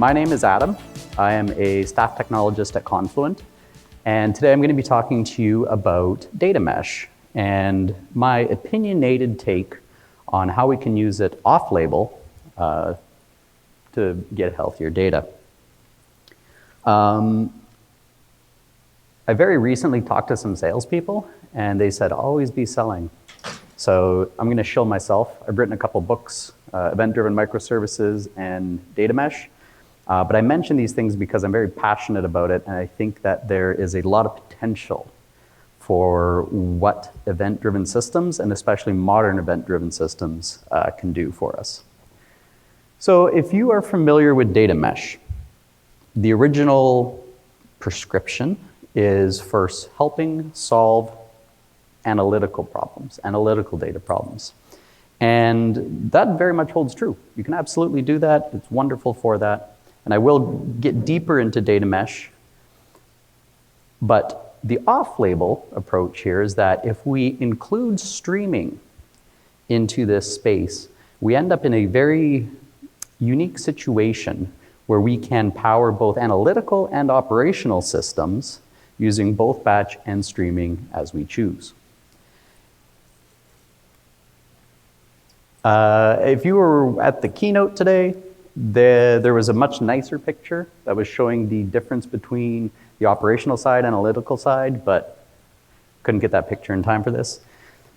My name is Adam. I am a staff technologist at Confluent, and today I'm going to be talking to you about data mesh and my opinionated take on how we can use it off-label to get healthier data. I very recently talked to some salespeople, and they said, always be selling. So I'm going to shill myself. I've written a couple books, event-driven microservices and data mesh. But I mention these things because I'm very passionate about it, and I think that there is a lot of potential for what event-driven systems, and especially modern event-driven systems, can do for us. So if you are familiar with data mesh, the original prescription is first helping solve analytical problems, analytical data problems. And that very much holds true. You can absolutely do that. It's wonderful for that. And I will get deeper into data mesh. But the off-label approach here is that if we include streaming into this space, we end up in a very unique situation where we can power both analytical and operational systems using both batch and streaming as we choose. If you were at the keynote today, there was a much nicer picture that was showing the difference between the operational side, analytical side, but couldn't get that picture in time for this.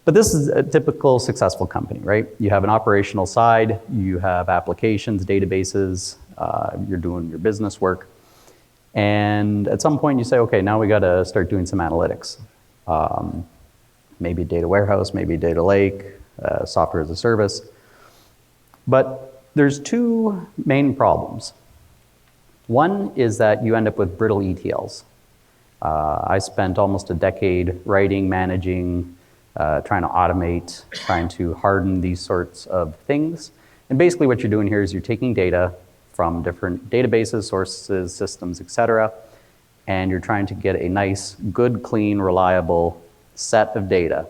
But this is a typical successful company, right? You have an operational side, you have applications, databases, you're doing your business work. And at some point you say, okay, now we got to start doing some analytics. Maybe data warehouse, maybe data lake, software as a service. But there's two main problems. One is that you end up with brittle ETLs. I spent almost a decade writing, managing, trying to automate, trying to harden these sorts of things. And basically what you're doing here is you're taking data from different databases, sources, systems, etc., and you're trying to get a nice, good, clean, reliable set of data.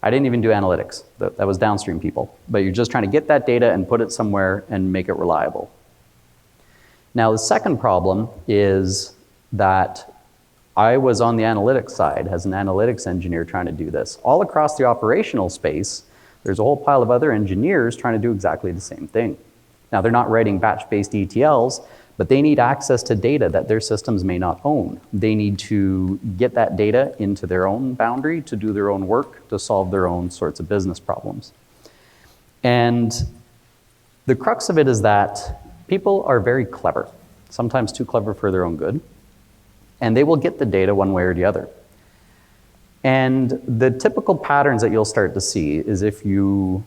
I didn't even do analytics. That was downstream people. But you're just trying to get that data and put it somewhere and make it reliable. Now, the second problem is that I was on the analytics side as an analytics engineer trying to do this. All across the operational space, there's a whole pile of other engineers trying to do exactly the same thing. Now, they're not writing batch-based ETLs, but they need access to data that their systems may not own. They need to get that data into their own boundary to do their own work, to solve their own sorts of business problems. And the crux of it is that people are very clever, sometimes too clever for their own good, and they will get the data one way or the other. And the typical patterns that you'll start to see is if you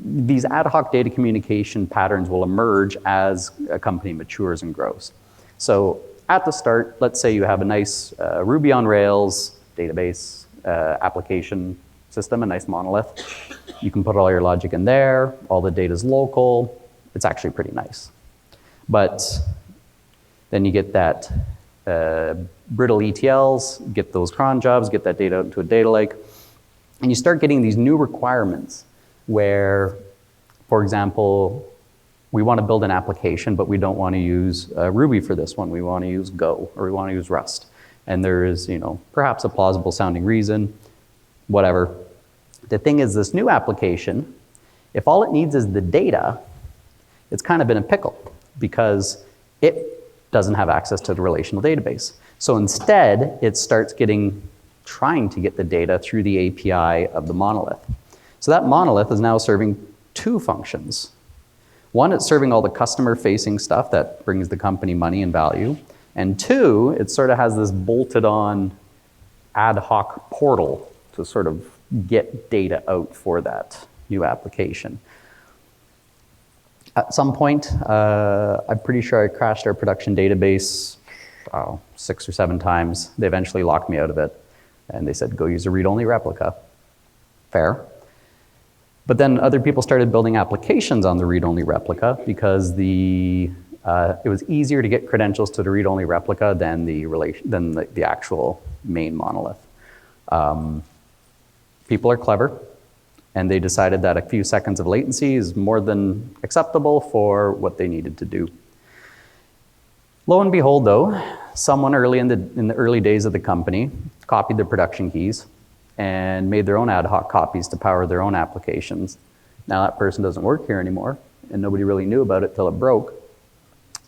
these ad hoc data communication patterns will emerge as a company matures and grows. So at the start, let's say you have a nice Ruby on Rails database application system, a nice monolith. You can put all your logic in there, all the data's local. It's actually pretty nice. But then you get that brittle ETLs, get those cron jobs, get that data out into a data lake, and you start getting these new requirements where, for example, we want to build an application, but we don't want to use Ruby for this one. We want to use Go, or we want to use Rust. And there is, perhaps a plausible sounding reason, whatever. The thing is, this new application, if all it needs is the data, it's kind of in a pickle because it doesn't have access to the relational database. So instead, it starts trying to get the data through the API of the monolith. So that monolith is now serving two functions. One, it's serving all the customer-facing stuff that brings the company money and value. And two, it sort of has this bolted-on ad hoc portal to sort of get data out for that new application. At some point, I'm pretty sure I crashed our production database 6 or 7 times. They eventually locked me out of it. And they said, go use a read-only replica. Fair. But then other people started building applications on the read-only replica because it was easier to get credentials to the read-only replica than the actual main monolith. People are clever, And they decided that a few seconds of latency is more than acceptable for what they needed to do. Lo and behold, though, someone early in the early days of the company copied the production keys and made their own ad hoc copies to power their own applications. Now that person doesn't work here anymore, and nobody really knew about it till it broke.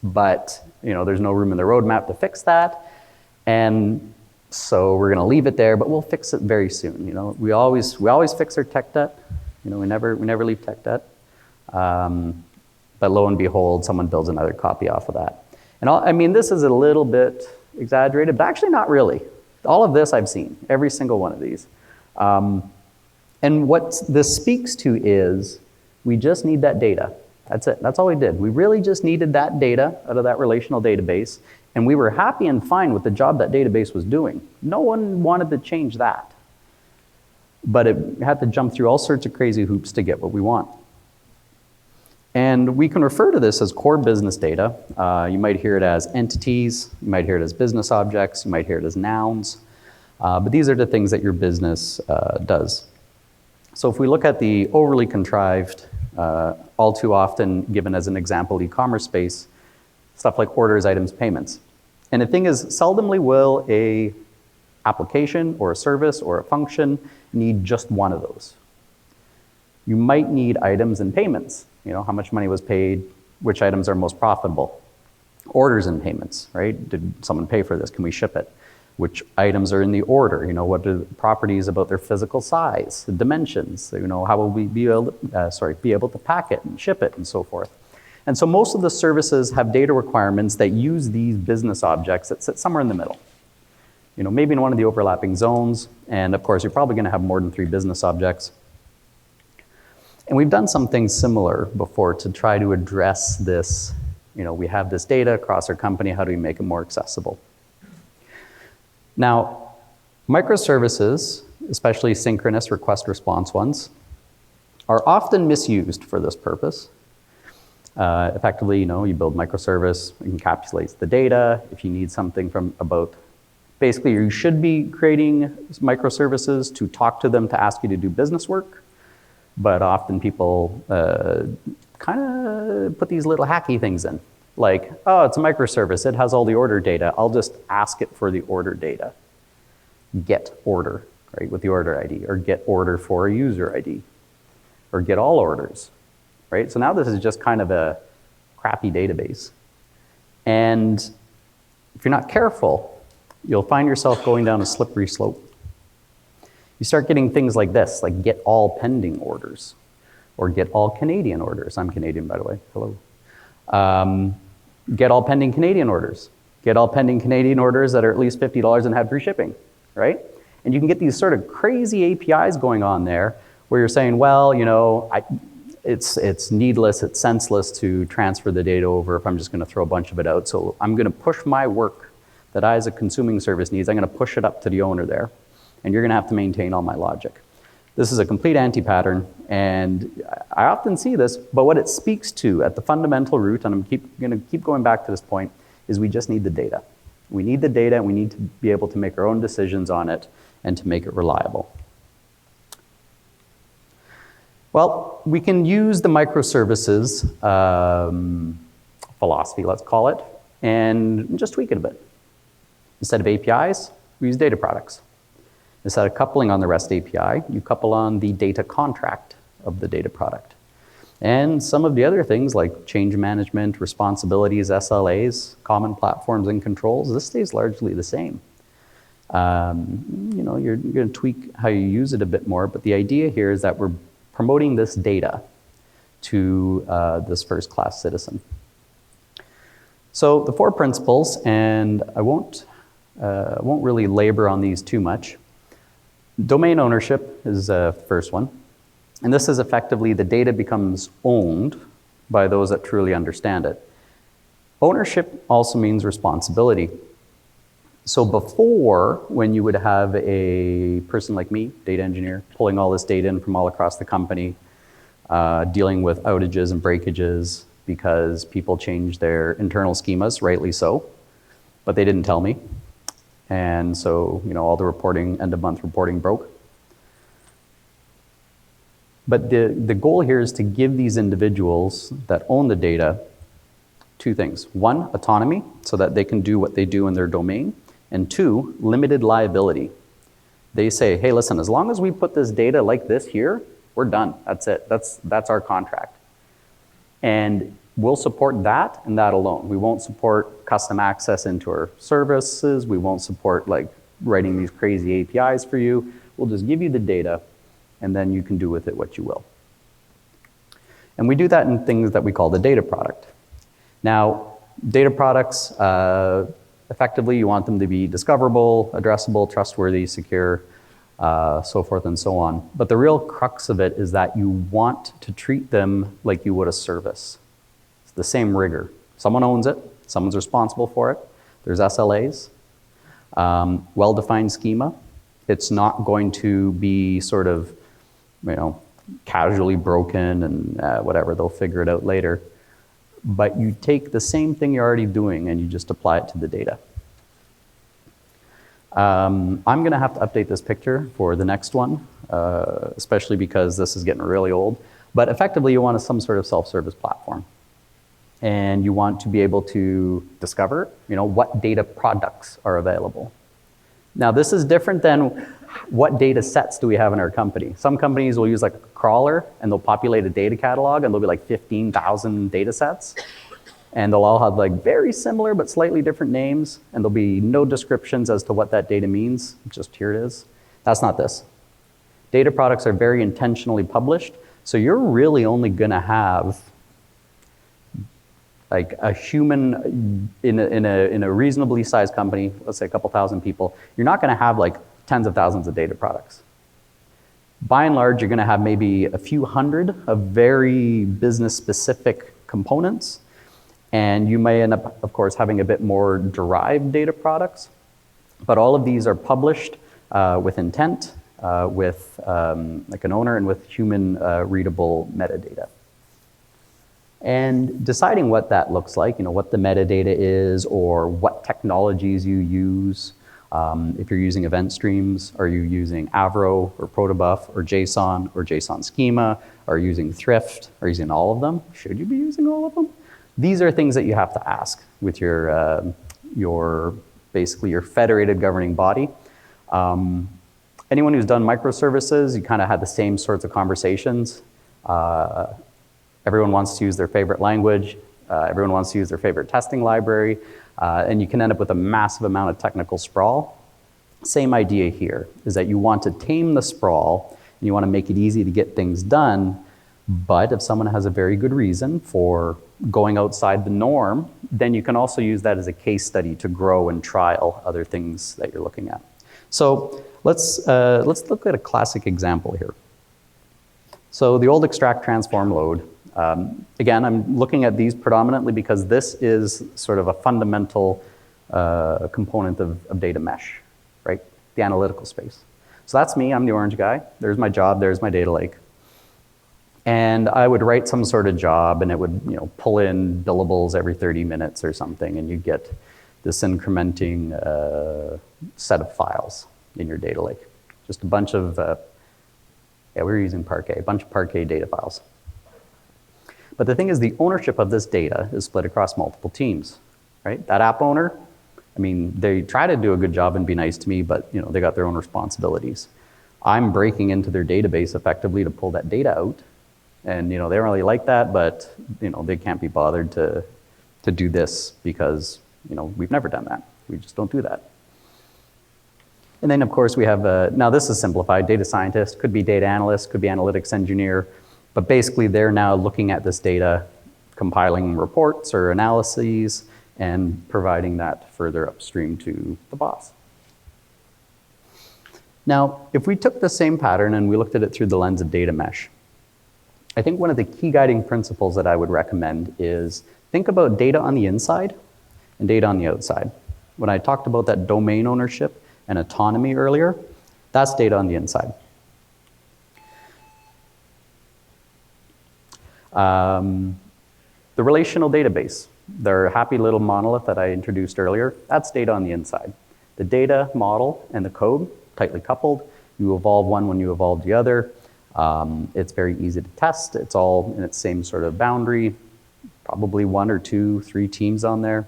But there's no room in the roadmap to fix that, and so we're going to leave it there. But we'll fix it very soon. We always fix our tech debt. We never leave tech debt. But lo and behold, someone builds another copy off of that. And this is a little bit exaggerated, but actually not really. All of this I've seen, every single one of these. And what this speaks to is we just need that data. That's it. That's all we did. We really just needed that data out of that relational database, and we were happy and fine with the job that database was doing. No one wanted to change that. But it had to jump through all sorts of crazy hoops to get what we want. And we can refer to this as core business data. You might hear it as entities, you might hear it as business objects, you might hear it as nouns. But these are the things that your business does. So if we look at the overly contrived, all too often given as an example e-commerce space, stuff like orders, items, payments. And the thing is, seldomly will a application or a service or a function need just one of those. You might need items and payments. How much money was paid, which items are most profitable. Orders and payments, right? Did someone pay for this? Can we ship it? Which items are in the order? What are the properties about their physical size, the dimensions? How will we be able to pack it and ship it and so forth? And so most of the services have data requirements that use these business objects that sit somewhere in the middle. Maybe in one of the overlapping zones, and of course you're probably going to have more than 3 business objects. And we've done something similar before to try to address this. We have this data across our company, how do we make it more accessible? Now, microservices, especially synchronous request-response ones, are often misused for this purpose. Effectively, you build microservice, it encapsulates the data. If you need something basically you should be creating microservices to talk to them to ask you to do business work. But often people kind of put these little hacky things in. Like, oh, it's a microservice, it has all the order data. I'll just ask it for the order data. Get order, right, with the order ID, or get order for a user ID, or get all orders, right? So now this is just kind of a crappy database. And if you're not careful, you'll find yourself going down a slippery slope. You start getting things like this, like get all pending orders, or get all Canadian orders. I'm Canadian, by the way, hello. Get all pending Canadian orders. Get all pending Canadian orders that are at least $50 and have free shipping, right? And you can get these sort of crazy APIs going on there where you're saying, well, it's needless, it's senseless to transfer the data over if I'm just going to throw a bunch of it out. So I'm going to push my work that I as a consuming service needs, I'm going to push it up to the owner there. And you're going to have to maintain all my logic. This is a complete anti-pattern, and I often see this, but what it speaks to at the fundamental root, and I'm going to keep going back to this point, is we just need the data. We need the data, and we need to be able to make our own decisions on it and to make it reliable. Well, we can use the microservices philosophy, let's call it, and just tweak it a bit. Instead of APIs, we use data products. Instead of coupling on the REST API, you couple on the data contract of the data product. And some of the other things like change management, responsibilities, SLAs, common platforms and controls, this stays largely the same. You're going to tweak how you use it a bit more, but the idea here is that we're promoting this data to this first-class citizen. So the 4 principles, and I won't really labor on these too much. Domain ownership is the first one. And this is effectively the data becomes owned by those that truly understand it. Ownership also means responsibility. So before, when you would have a person like me, data engineer, pulling all this data in from all across the company, dealing with outages and breakages because people changed their internal schemas, rightly so, but they didn't tell me. And so, all the reporting, end of month reporting broke. But the goal here is to give these individuals that own the data two things. One, autonomy, so that they can do what they do in their domain. And two, limited liability. They say, hey, listen, as long as we put this data like this here, we're done. That's it. That's our contract. And we'll support that and that alone. We won't support custom access into our services. We won't support like writing these crazy APIs for you. We'll just give you the data, and then you can do with it what you will. And we do that in things that we call the data product. Now, data products, effectively, you want them to be discoverable, addressable, trustworthy, secure, so forth and so on. But the real crux of it is that you want to treat them like you would a service. It's the same rigor. Someone owns it, someone's responsible for it. There's SLAs, well-defined schema. It's not going to be sort of, casually broken and whatever, they'll figure it out later. But you take the same thing you're already doing and you just apply it to the data. I'm going to have to update this picture for the next one, especially because this is getting really old. But effectively, you want some sort of self-service platform. And you want to be able to discover, what data products are available. Now, this is different than what data sets do we have in our company. Some companies will use like a crawler and they'll populate a data catalog and there'll be like 15,000 data sets. And they'll all have like very similar but slightly different names, and there'll be no descriptions as to what that data means, just here it is. That's not this. Data products are very intentionally published, so you're really only gonna have like a human in a reasonably sized company, let's say a couple thousand people, you're not gonna have like tens of thousands of data products. By and large, you're gonna have maybe a few hundred of very business specific components. And you may end up, of course, having a bit more derived data products. But all of these are published with intent, with like an owner, and with human readable metadata. And deciding what that looks like, what the metadata is, or what technologies you use. If you're using event streams, are you using Avro or Protobuf or JSON schema? Are you using Thrift? Are you using all of them? Should you be using all of them? These are things that you have to ask with your basically your federated governing body. Anyone who's done microservices, you kind of had the same sorts of conversations. Everyone wants to use their favorite language. Everyone wants to use their favorite testing library. And you can end up with a massive amount of technical sprawl. Same idea here, is that you want to tame the sprawl, and you want to make it easy to get things done. But if someone has a very good reason for going outside the norm, then you can also use that as a case study to grow and trial other things that you're looking at. So let's look at a classic example here. So the old extract, transform, load. Again, I'm looking at these predominantly because this is sort of a fundamental component of data mesh, right? The analytical space. So that's me, I'm the orange guy. There's my job, there's my data lake. And I would write some sort of job, and it would pull in billables every 30 minutes or something, and you get this incrementing set of files in your data lake. Just a bunch of, we were using Parquet, a bunch of Parquet data files. But the thing is, the ownership of this data is split across multiple teams, right? That app owner, they try to do a good job and be nice to me, but they got their own responsibilities. I'm breaking into their database effectively to pull that data out. And they don't really like that, but they can't be bothered to do this because we've never done that. We just don't do that. And then of course we have now this is simplified. Data scientist, could be data analyst, could be analytics engineer, but basically they're now looking at this data, compiling reports or analyses, and providing that further upstream to the boss. Now, if we took the same pattern and we looked at it through the lens of data mesh, I think one of the key guiding principles that I would recommend is think about data on the inside and data on the outside. When I talked about that domain ownership and autonomy earlier, that's data on the inside. The relational database, their happy little monolith that I introduced earlier, that's data on the inside. The data model and the code, tightly coupled. You evolve one when you evolve the other. It's very easy to test. It's all in its same sort of boundary, probably 1 or 2, 3 teams on there.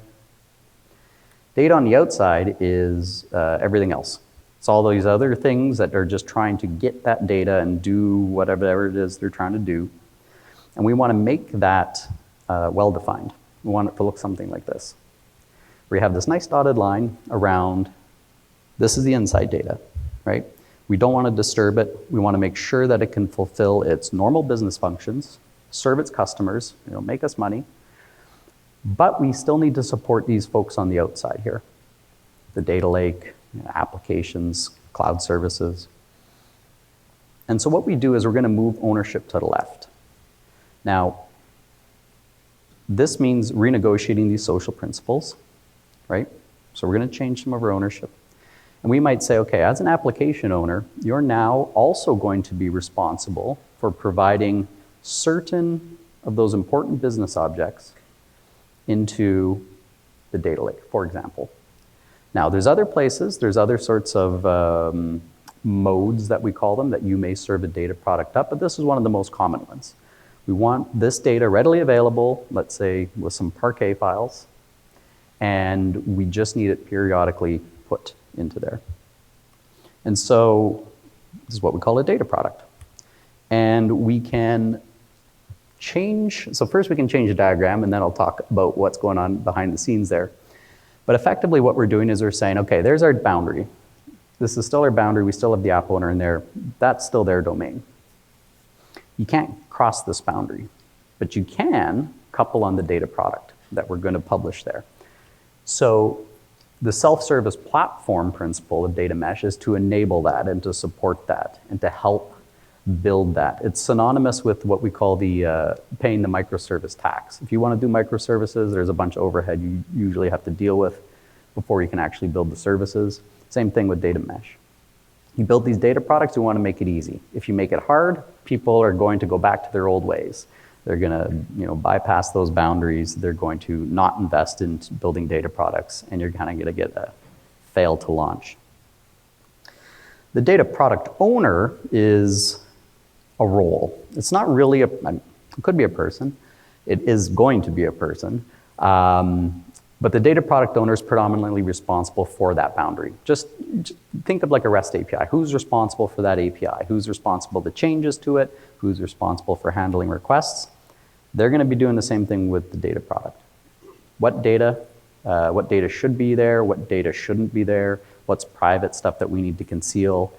Data on the outside is everything else. It's all these other things that are just trying to get that data and do whatever it is they're trying to do. And we want to make that well-defined. We want it to look something like this. We have this nice dotted line around, this is the inside data, right? We don't want to disturb it. We want to make sure that it can fulfill its normal business functions, serve its customers, make us money. But we still need to support these folks on the outside here. The data lake, applications, cloud services. And so what we do is we're going to move ownership to the left. Now, this means renegotiating these social principles, right? So we're going to change some of our ownership. And we might say, okay, as an application owner, you're now also going to be responsible for providing certain of those important business objects into the data lake, for example. Now, there's other places, there's other sorts of modes that we call them that you may serve a data product up, but this is one of the most common ones. We want this data readily available, let's say with some Parquet files, and we just need it periodically put into there. And so this is what we call a data product. And we can change, so first we can change the diagram, and then I'll talk about what's going on behind the scenes there. But effectively what we're doing is we're saying, okay, there's our boundary. This is still our boundary. We still have the app owner in there. That's still their domain. You can't cross this boundary, but you can couple on the data product that we're going to publish there. So the self-service platform principle of data mesh is to enable that and to support that and to help build that. It's synonymous with what we call the paying the microservice tax. If you want to do microservices, there's a bunch of overhead you usually have to deal with before you can actually build the services. Same thing with data mesh. You build these data products, you want to make it easy. If you make it hard, people are going to go back to their old ways. They're going to bypass those boundaries. They're going to not invest in building data products, and you're kind of going to get a fail to launch. The data product owner is a role. It's not really it could be a person. It is going to be a person. But the data product owner is predominantly responsible for that boundary. Just think of like a REST API. Who's responsible for that API? Who's responsible for changes to it? Who's responsible for handling requests? They're going to be doing the same thing with the data product. What data should be there? What data shouldn't be there? What's private stuff that we need to conceal?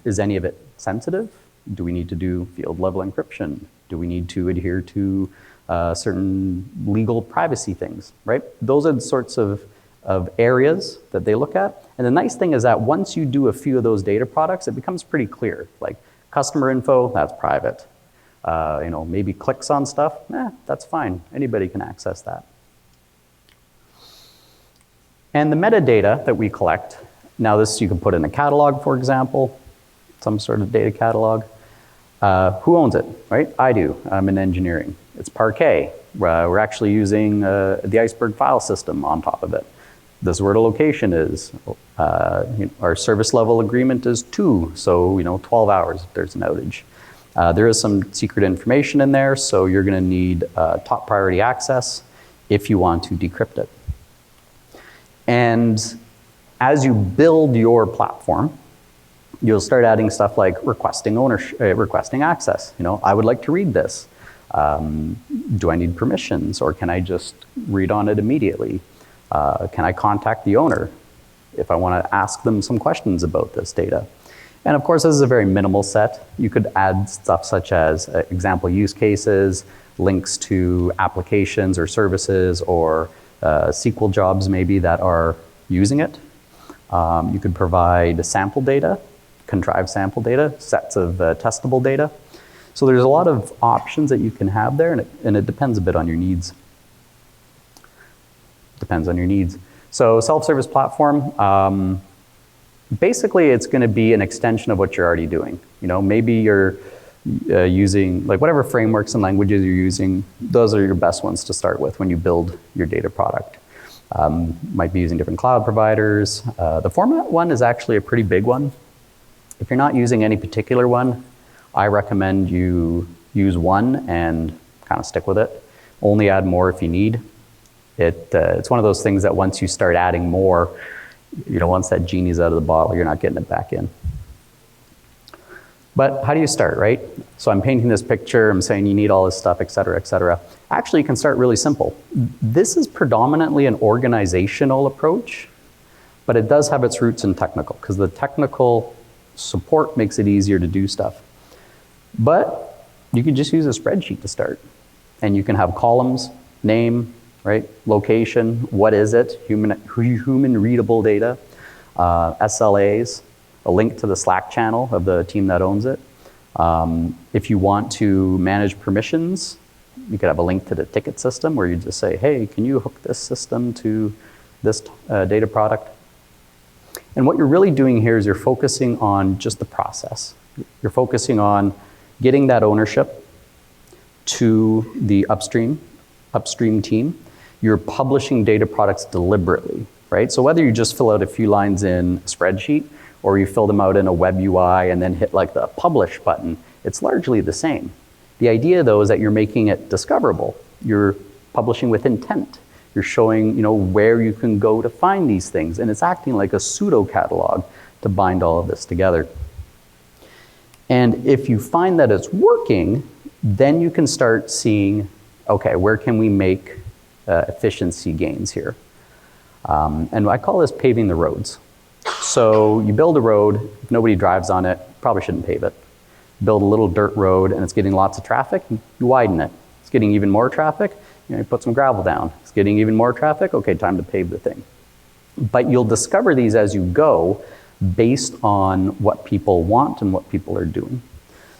Is any of it sensitive? Do we need to do field level encryption? Do we need to adhere to certain legal privacy things, right? Those are the sorts of areas that they look at. And the nice thing is that once you do a few of those data products, it becomes pretty clear. Like customer info, that's private. Maybe clicks on stuff, that's fine. Anybody can access that. And the metadata that we collect, now this you can put in a catalog, for example, some sort of data catalog. Who owns it, right? I do, I'm in engineering. It's Parquet. We're actually using the Iceberg file system on top of it. This is where the location is. Our service level agreement is 2, so 12 hours if there's an outage. There is some secret information in there, so you're going to need top priority access if you want to decrypt it. And as you build your platform, you'll start adding stuff like requesting access. I would like to read this. Do I need permissions, or can I just read on it immediately? Can I contact the owner if I want to ask them some questions about this data? And of course, this is a very minimal set. You could add stuff such as example use cases, links to applications or services, or SQL jobs maybe that are using it. You could provide sample data, contrived sample data, sets of testable data. So there's a lot of options that you can have there, and it depends a bit on your needs. Depends on your needs. So self-service platform, basically it's going to be an extension of what you're already doing. Maybe you're using, like whatever frameworks and languages you're using, those are your best ones to start with when you build your data product. Might be using different cloud providers. The format one is actually a pretty big one. If you're not using any particular one, I recommend you use one and kind of stick with it. Only add more if you need. It's one of those things that once you start adding more, once that genie's out of the bottle, you're not getting it back in. But how do you start, right? So I'm painting this picture, I'm saying you need all this stuff, et cetera, et cetera. Actually, you can start really simple. This is predominantly an organizational approach, but it does have its roots in technical, because the technical support makes it easier to do stuff. But you can just use a spreadsheet to start. And you can have columns, name, right? Location, what is it? Human readable data, SLAs, a link to the Slack channel of the team that owns it. If you want to manage permissions, you could have a link to the ticket system where you just say, hey, can you hook this system to this data product? And what you're really doing here is you're focusing on just the process. You're focusing on getting that ownership to the upstream team. You're publishing data products deliberately, right? So whether you just fill out a few lines in a spreadsheet or you fill them out in a web UI and then hit like the publish button, it's largely the same. The idea though is that you're making it discoverable. You're publishing with intent. You're showing where you can go to find these things, and it's acting like a pseudo catalog to bind all of this together. And if you find that it's working, then you can start seeing, okay, where can we make efficiency gains here? And I call this paving the roads. So you build a road, if nobody drives on it, probably shouldn't pave it. Build a little dirt road and it's getting lots of traffic, you widen it. It's getting even more traffic, you put some gravel down. It's getting even more traffic, okay, time to pave the thing. But you'll discover these as you go based on what people want and what people are doing.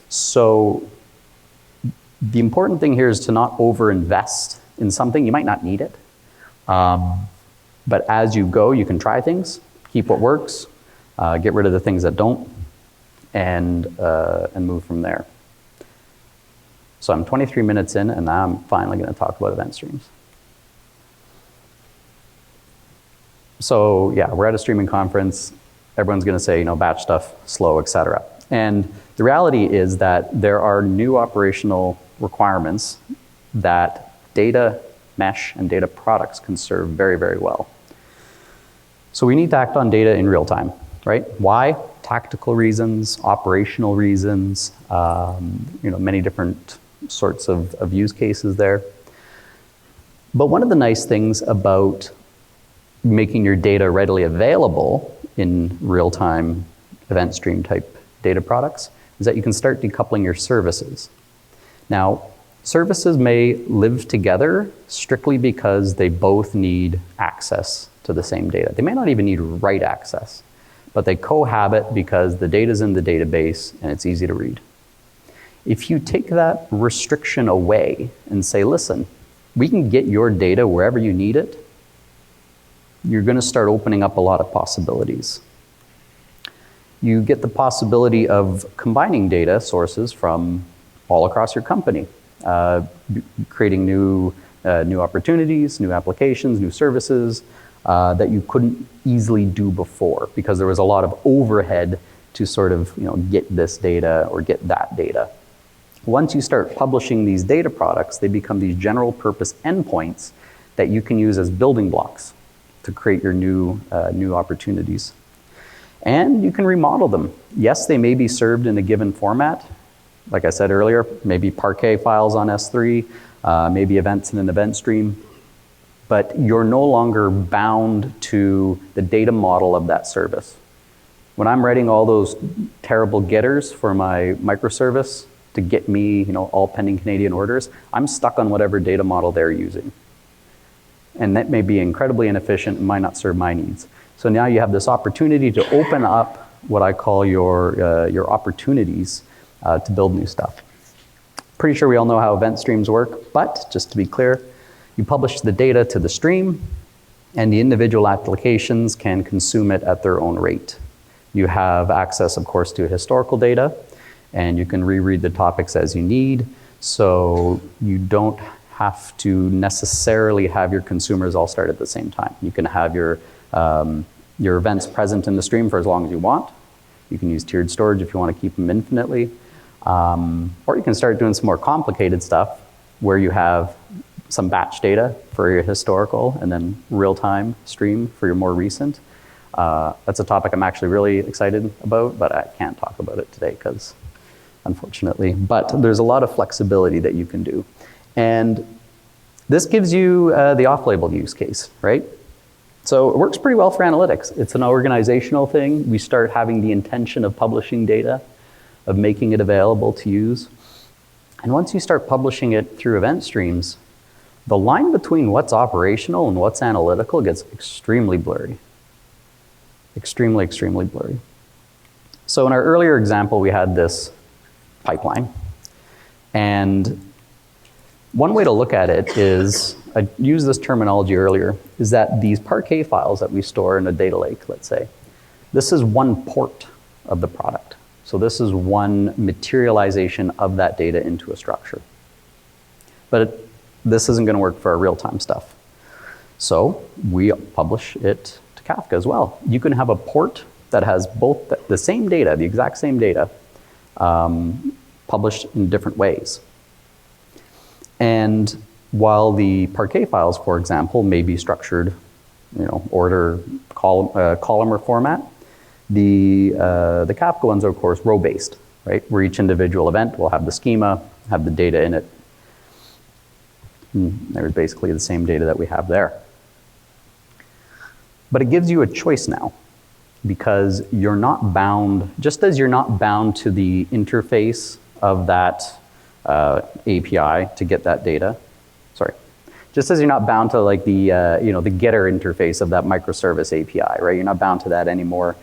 So the important thing here is to not overinvest in something. You might not need it. But as you go, you can try things, keep what works, get rid of the things that don't, and move from there. So I'm 23 minutes in, and now I'm finally going to talk about event streams. So yeah, we're at a streaming conference. Everyone's going to say, batch stuff, slow, et cetera. And the reality is that there are new operational requirements that data mesh and data products can serve very, very well. So we need to act on data in real time, right? Why? Tactical reasons, operational reasons, many different sorts of use cases there. But one of the nice things about making your data readily available in real-time event stream type data products is that you can start decoupling your services. Now, services may live together strictly because they both need access to the same data. They may not even need write access, but they cohabit because the data's in the database and it's easy to read. If you take that restriction away and say, listen, we can get your data wherever you need it, you're going to start opening up a lot of possibilities. You get the possibility of combining data sources from all across your company, creating new opportunities, new applications, new services that you couldn't easily do before because there was a lot of overhead to sort of get this data or get that data. Once you start publishing these data products, they become these general purpose endpoints that you can use as building blocks to create your new opportunities. And you can remodel them. Yes, they may be served in a given format. Like I said earlier, maybe Parquet files on S3, maybe events in an event stream. But you're no longer bound to the data model of that service. When I'm writing all those terrible getters for my microservice to get me all pending Canadian orders, I'm stuck on whatever data model they're using. And that may be incredibly inefficient and might not serve my needs. So now you have this opportunity to open up what I call your opportunities to build new stuff. Pretty sure we all know how event streams work, but just to be clear, you publish the data to the stream and the individual applications can consume it at their own rate. You have access, of course, to historical data and you can reread the topics as you need. So you don't have to necessarily have your consumers all start at the same time. You can have your events present in the stream for as long as you want. You can use tiered storage if you want to keep them infinitely. Or you can start doing some more complicated stuff where you have some batch data for your historical and then real-time stream for your more recent. That's a topic I'm actually really excited about, but I can't talk about it today because, unfortunately, but there's a lot of flexibility that you can do. And this gives you the off-label use case, right? So it works pretty well for analytics. It's an organizational thing. We start having the intention of publishing data, of making it available to use. And once you start publishing it through event streams, the line between what's operational and what's analytical gets extremely blurry. Extremely, extremely blurry. So in our earlier example, we had this pipeline. And one way to look at it is, I used this terminology earlier, is that these Parquet files that we store in a data lake, let's say, this is one port of the product. So this is one materialization of that data into a structure. But this isn't going to work for our real-time stuff. So we publish it to Kafka as well. You can have a port that has both the same data, the exact same data, published in different ways. And while the Parquet files, for example, may be structured, order, column or format, the Kafka ones are, of course, row-based, right? Where each individual event will have the schema, have the data in it. There's basically the same data that we have there. But it gives you a choice now, because you're not bound, just as you're not bound to the interface of that API to get that data. Sorry. Just as you're not bound to like the the getter interface of that microservice API, right? You're not bound to that anymore.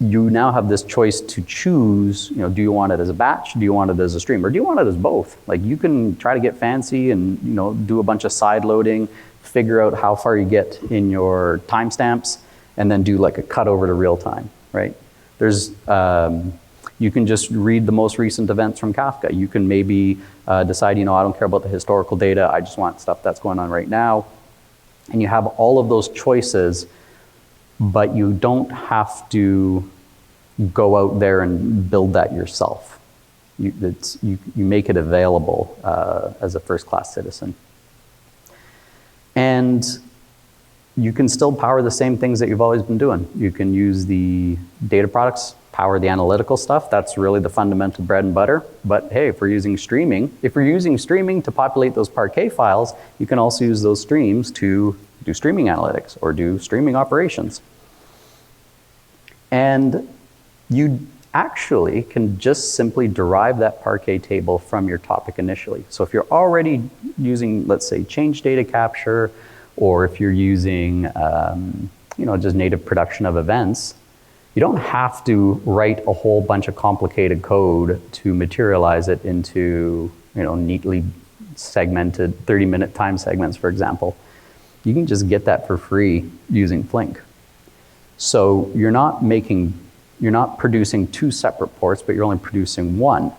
You now have this choice to choose, do you want it as a batch, do you want it as a stream, or do you want it as both? Like you can try to get fancy and do a bunch of side loading, figure out how far you get in your timestamps, and then do like a cut over to real time, right? There's you can just read the most recent events from Kafka. You can maybe decide, I don't care about the historical data, I just want stuff that's going on right now. And you have all of those choices, but you don't have to go out there and build that yourself. You make it available as a first-class citizen. And you can still power the same things that you've always been doing. You can use the data products, power the analytical stuff. That's really the fundamental bread and butter. But hey, if we're using streaming to populate those Parquet files, you can also use those streams to do streaming analytics or do streaming operations. And you actually can just simply derive that Parquet table from your topic initially. So if you're already using, let's say, change data capture, or if you're using just native production of events, you don't have to write a whole bunch of complicated code to materialize it into neatly segmented 30-minute time segments, for example. You can just get that for free using Flink. So you're not producing two separate ports, but you're only producing one.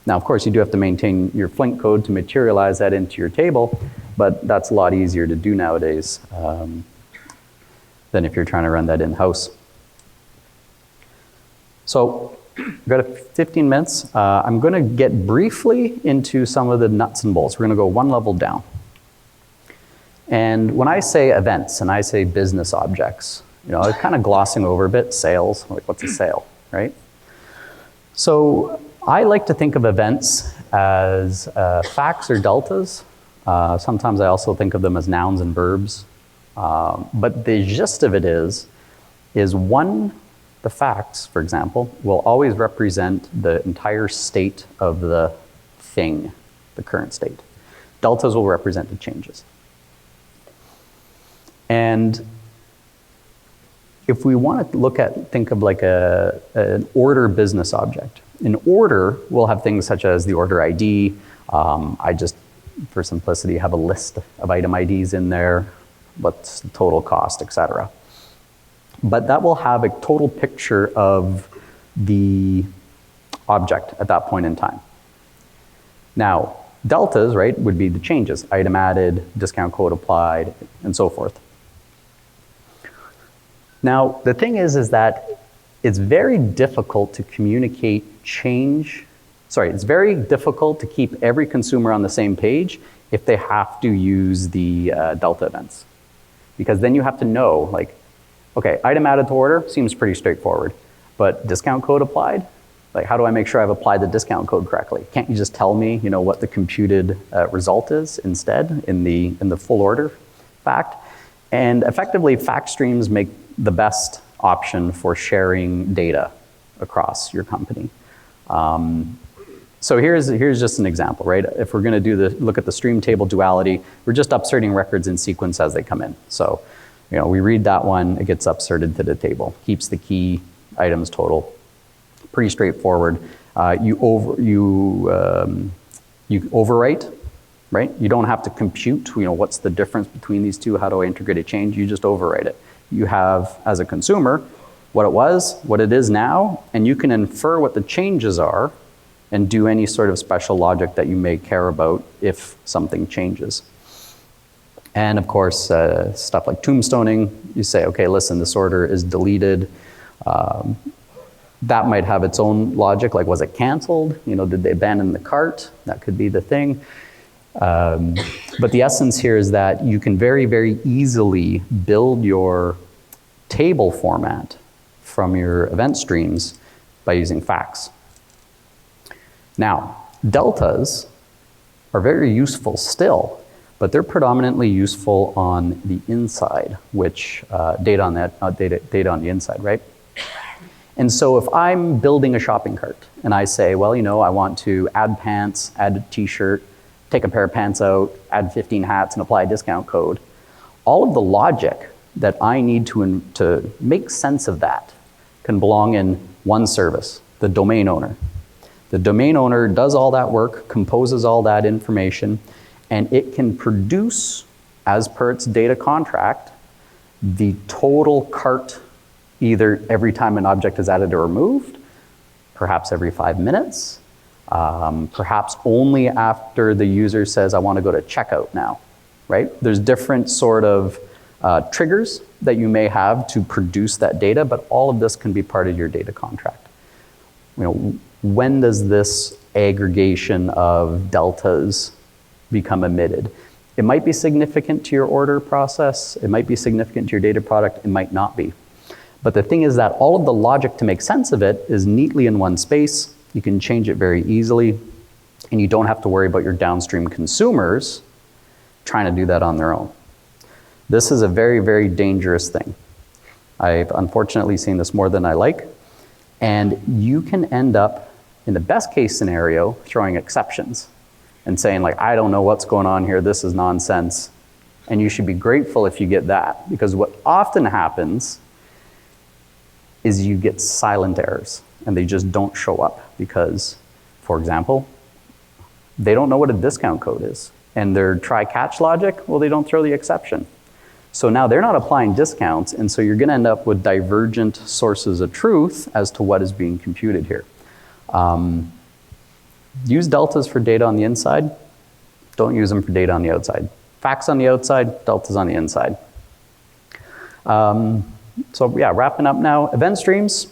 Now, of course, you do have to maintain your Flink code to materialize that into your table, but that's a lot easier to do nowadays than if you're trying to run that in-house. So we've got 15 minutes. I'm going to get briefly into some of the nuts and bolts. We're going to go one level down. And when I say events and I say business objects, I'm kind of glossing over a bit, sales, like what's a sale, right? So I like to think of events as facts or deltas. Sometimes I also think of them as nouns and verbs. But the gist of it is the facts, for example, will always represent the entire state of the thing, the current state. Deltas will represent the changes. And if we want to think of like an order business object, in order, we'll have things such as the order ID. I just, for simplicity, have a list of item IDs in there, what's the total cost, etc. But that will have a total picture of the object at that point in time. Now, deltas, right, would be the changes, item added, discount code applied, and so forth. Now, the thing is that it's very difficult to communicate change. Sorry, it's very difficult to keep every consumer on the same page if they have to use the delta events. Because then you have to know, like, okay, item added to order seems pretty straightforward, but discount code applied? Like, how do I make sure I've applied the discount code correctly? Can't you just tell me, what the computed result is instead in the full order fact? And effectively, fact streams make the best option for sharing data across your company. So here's just an example, right? If we're going to look at the stream table duality, we're just upserting records in sequence as they come in. So, we read that one, it gets upserted to the table, keeps the key items total. Pretty straightforward. You overwrite, right? You don't have to compute, what's the difference between these two? How do I integrate a change? You just overwrite it. You have, as a consumer, what it was, what it is now, and you can infer what the changes are and do any sort of special logic that you may care about if something changes. And of course, stuff like tombstoning, you say, okay, listen, this order is deleted. That might have its own logic, like was it canceled? Did they abandon the cart? That could be the thing. But the essence here is that you can very, very easily build your table format from your event streams by using facts. Now, deltas are very useful still, but they're predominantly useful on the inside, which data on the inside, right? And so if I'm building a shopping cart and I say, well, I want to add pants, add a t-shirt, take a pair of pants out, add 15 hats and apply a discount code, all of the logic that I need to make sense of that can belong in one service, the domain owner. The domain owner does all that work, composes all that information, and it can produce, as per its data contract, the total cart either every time an object is added or removed, perhaps every 5 minutes, perhaps only after the user says, I want to go to checkout now, right? There's different sort of triggers that you may have to produce that data, but all of this can be part of your data contract. When does this aggregation of deltas become emitted? It might be significant to your order process, it might be significant to your data product, it might not be. But the thing is that all of the logic to make sense of it is neatly in one space. You can change it very easily, and you don't have to worry about your downstream consumers trying to do that on their own. This is a very, very dangerous thing. I've unfortunately seen this more than I like, and you can end up, in the best case scenario, throwing exceptions and saying, like, I don't know what's going on here, this is nonsense. And you should be grateful if you get that, because what often happens is you get silent errors, and they just don't show up because, for example, they don't know what a discount code is. And their try-catch logic, well, they don't throw the exception. So now they're not applying discounts, and so you're gonna end up with divergent sources of truth as to what is being computed here. Use deltas for data on the inside. Don't use them for data on the outside. Facts on the outside, deltas on the inside. So yeah, wrapping up now. Event streams,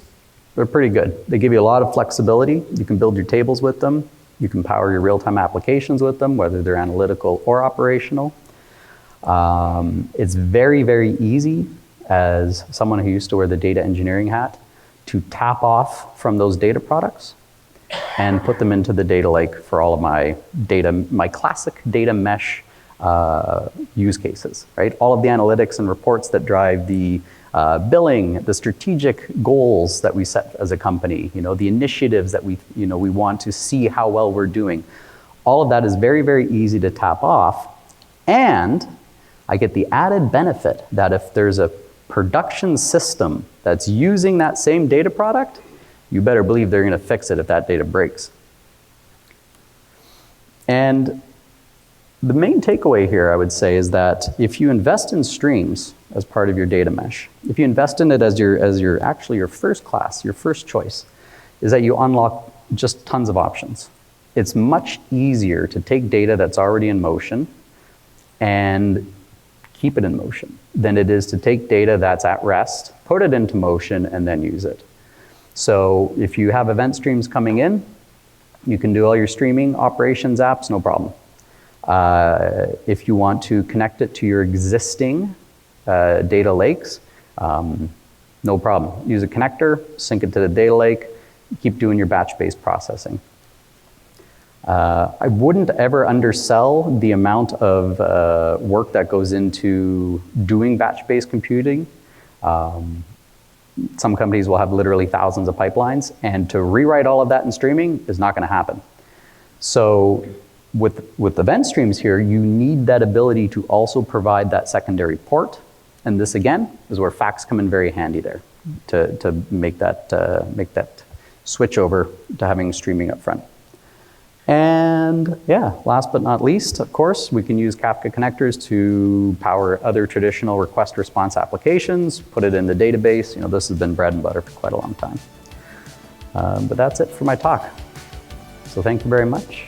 they're pretty good. They give you a lot of flexibility. You can build your tables with them. You can power your real-time applications with them, whether they're analytical or operational. It's very, very easy, as someone who used to wear the data engineering hat, to tap off from those data products and put them into the data lake for all of my classic data mesh use cases, right? All of the analytics and reports that drive the billing, the strategic goals that we set as a company, the initiatives that we want to see how well we're doing. All of that is very, very easy to tap off, and I get the added benefit that if there's a production system that's using that same data product, you better believe they're gonna fix it if that data breaks. And the main takeaway here, I would say, is that if you invest in streams as part of your data mesh, if you invest in it as actually your first class, your first choice, is that you unlock just tons of options. It's much easier to take data that's already in motion and keep it in motion than it is to take data that's at rest, put it into motion, and then use it. So if you have event streams coming in, you can do all your streaming operations apps, no problem. If you want to connect it to your existing data lakes, no problem. Use a connector, sync it to the data lake, keep doing your batch-based processing. I wouldn't ever undersell the amount of work that goes into doing batch-based computing. Some companies will have literally thousands of pipelines, and to rewrite all of that in streaming is not going to happen. So with event streams here, you need that ability to also provide that secondary port. And this, again, is where facts come in very handy there to make that switch over to having streaming up front. And yeah, last but not least, of course, we can use Kafka connectors to power other traditional request response applications, put it in the database. You know, this has been bread and butter for quite a long time. But that's it for my talk. So thank you very much.